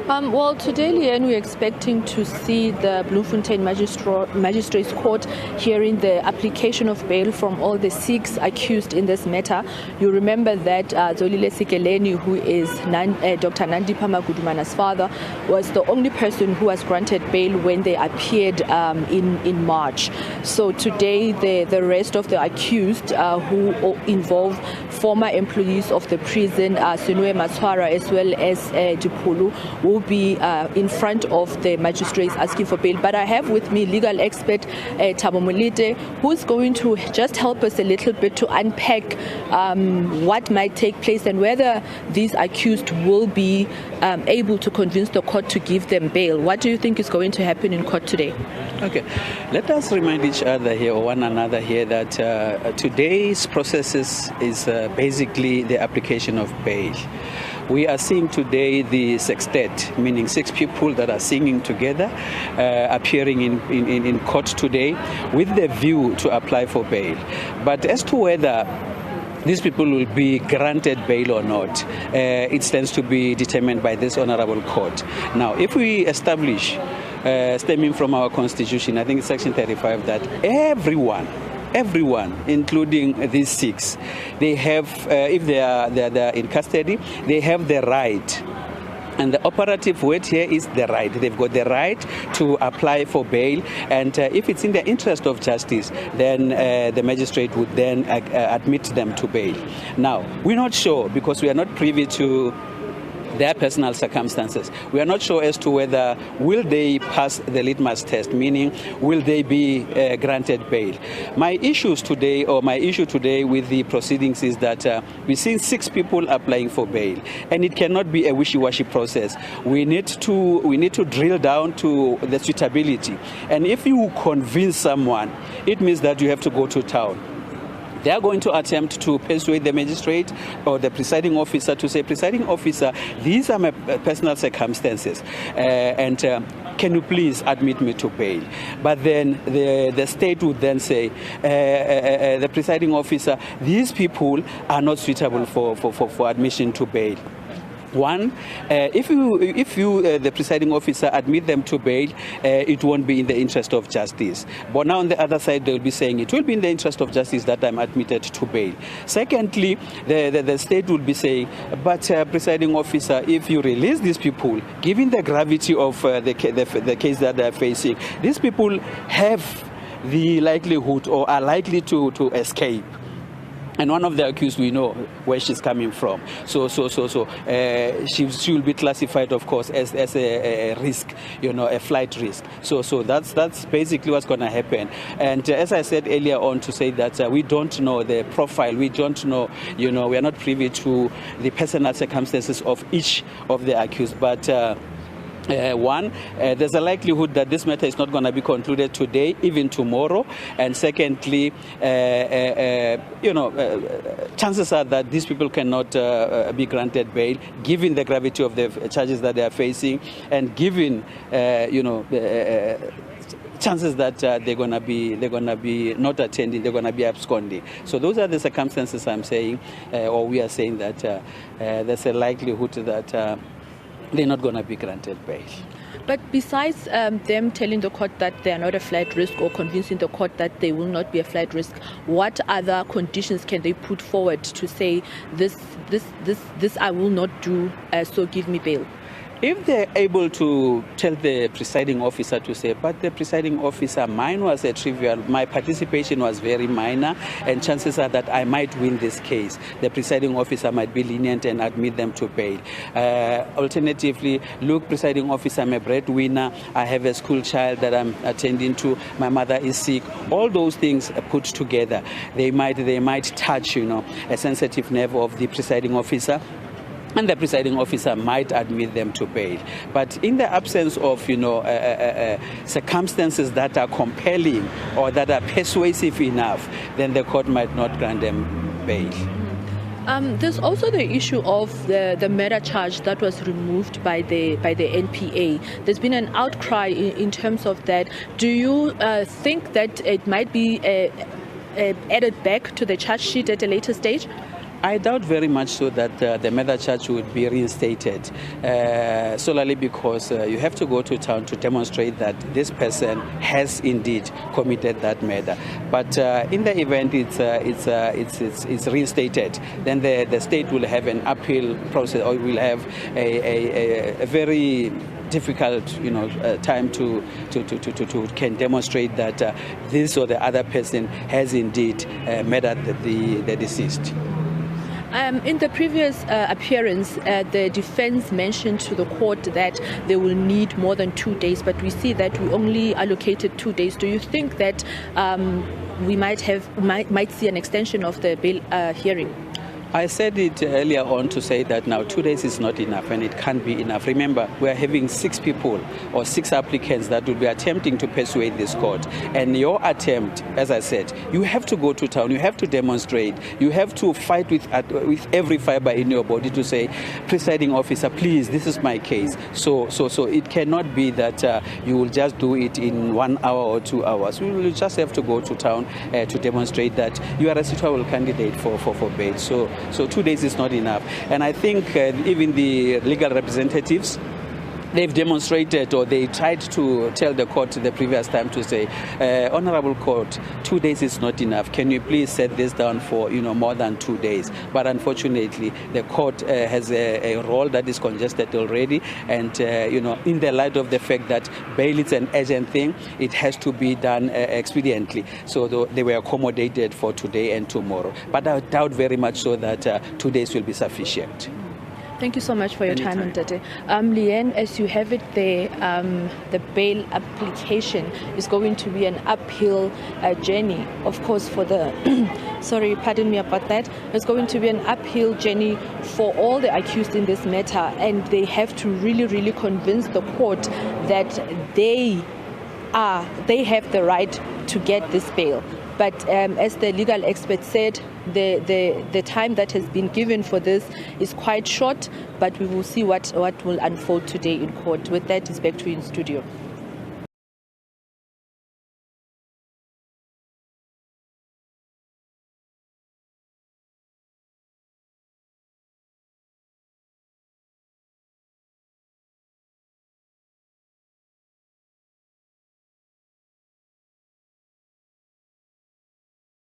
Well, today, Leanne, we're expecting to see the Bloemfontein Magistrate's Court hearing the application of bail from all the 6 accused in this matter. You remember that Zolile Sikeleni, who is Dr. Nandipha Magudumana's father, was the only person who was granted bail when they appeared in March. So today, the rest of the accused who involve former employees of the prison, Senwe Maswara as well as Dipulu, will be in front of the magistrates asking for bail. But I have with me legal expert Thabo Molete, who's going to just help us a little bit to unpack what might take place and whether these accused will be able to convince the court to give them bail. What do you think is going to happen in court today? Okay, let us remind each other here, or one another here, that today's process is basically the application of bail. We are seeing today the sextet, meaning 6 people that are singing together, appearing in court today with the view to apply for bail. But as to whether these people will be granted bail or not, it stands to be determined by this honorable court. Now, if we establish, stemming from our constitution, I think it's section 35, that everyone, including these 6, they have, if they are in custody, they have the right. And the operative word here is the right. They've got the right to apply for bail. And if it's in the interest of justice, then the magistrate would then admit them to bail. Now, we're not sure, because we are not privy to their personal circumstances. We are not sure as to whether will they pass the litmus test, meaning will they be granted bail. My issue today with the proceedings is that we've seen 6 people applying for bail, and it cannot be a wishy-washy process. We need to drill down to the suitability, and if you convince someone, it means that you have to go to town. They are going to attempt to persuade the magistrate or the presiding officer to say, presiding officer, these are my personal circumstances, and can you please admit me to bail? But then the state would then say, the presiding officer, these people are not suitable for admission to bail. One, if you the presiding officer, admit them to bail, it won't be in the interest of justice. But now on the other side, they'll be saying it will be in the interest of justice that I'm admitted to bail. Secondly, the state will be saying, but presiding officer, if you release these people, given the gravity of the case that they're facing, these people have the likelihood or are likely to escape. And one of the accused, we know where she's coming from. So she will be classified, of course, as a risk, a flight risk. So that's basically what's going to happen. And as I said earlier on, to say that we don't know the profile, we don't know, we are not privy to the personal circumstances of each of the accused. But one, there's a likelihood that this matter is not going to be concluded today, even tomorrow. And secondly, chances are that these people cannot be granted bail, given the gravity of the charges that they are facing, and given, chances that they're gonna be not attending, they're gonna be absconding. So those are the circumstances I'm saying, or we are saying that there's a likelihood that they're not going to be granted bail. But besides them telling the court that they are not a flight risk or convincing the court that they will not be a flight risk, what other conditions can they put forward to say this I will not do, so give me bail? If they're able to tell the presiding officer to say, but the presiding officer, mine was a trivial, my participation was very minor, and chances are that I might win this case, the presiding officer might be lenient and admit them to bail. Alternatively, look, presiding officer, I'm a breadwinner, I have a school child that I'm attending to, my mother is sick. All those things put together, they might touch, a sensitive nerve of the presiding officer, and the presiding officer might admit them to bail. But in the absence of, circumstances that are compelling or that are persuasive enough, then the court might not grant them bail. There's also the issue of the murder charge that was removed by the NPA. There's been an outcry in terms of that. Do you think that it might be added back to the charge sheet at a later stage? I doubt very much so that the murder charge would be reinstated, solely because you have to go to town to demonstrate that this person has indeed committed that murder. But in the event it's reinstated, then the state will have an appeal process, or will have a very difficult, time to can demonstrate that this or the other person has indeed murdered the deceased. In the previous appearance, the defense mentioned to the court that they will need more than 2 days, but we see that we only allocated 2 days. Do you think that we might see an extension of the bail hearing? I said it earlier on to say that now 2 days is not enough, and it can't be enough. Remember, we are having 6 people or 6 applicants that will be attempting to persuade this court. And your attempt, as I said, you have to go to town, you have to demonstrate, you have to fight with every fiber in your body to say, presiding officer, please, this is my case. So it cannot be that you will just do it in 1 hour or 2 hours. We will just have to go to town to demonstrate that you are a suitable candidate for bail. So 2 days is not enough. And I think even the legal representatives, they've demonstrated, or they tried to tell the court the previous time to say, Honorable Court, 2 days is not enough. Can you please set this down for more than 2 days? But unfortunately, the court has a role that is congested already, and in the light of the fact that bail is an urgent thing, it has to be done expediently. So they were accommodated for today and tomorrow. But I doubt very much so that 2 days will be sufficient. Thank you so much for your time, Anytime. Ntate. Leanne, as you have it there, the bail application is going to be an uphill journey. Of course, for the, sorry, pardon me about that. It's going to be an uphill journey for all the accused in this matter, and they have to really, really convince the court that they have the right to get this bail. But as the legal expert said, the time that has been given for this is quite short, but we will see what will unfold today in court. With that, it's back to you in studio.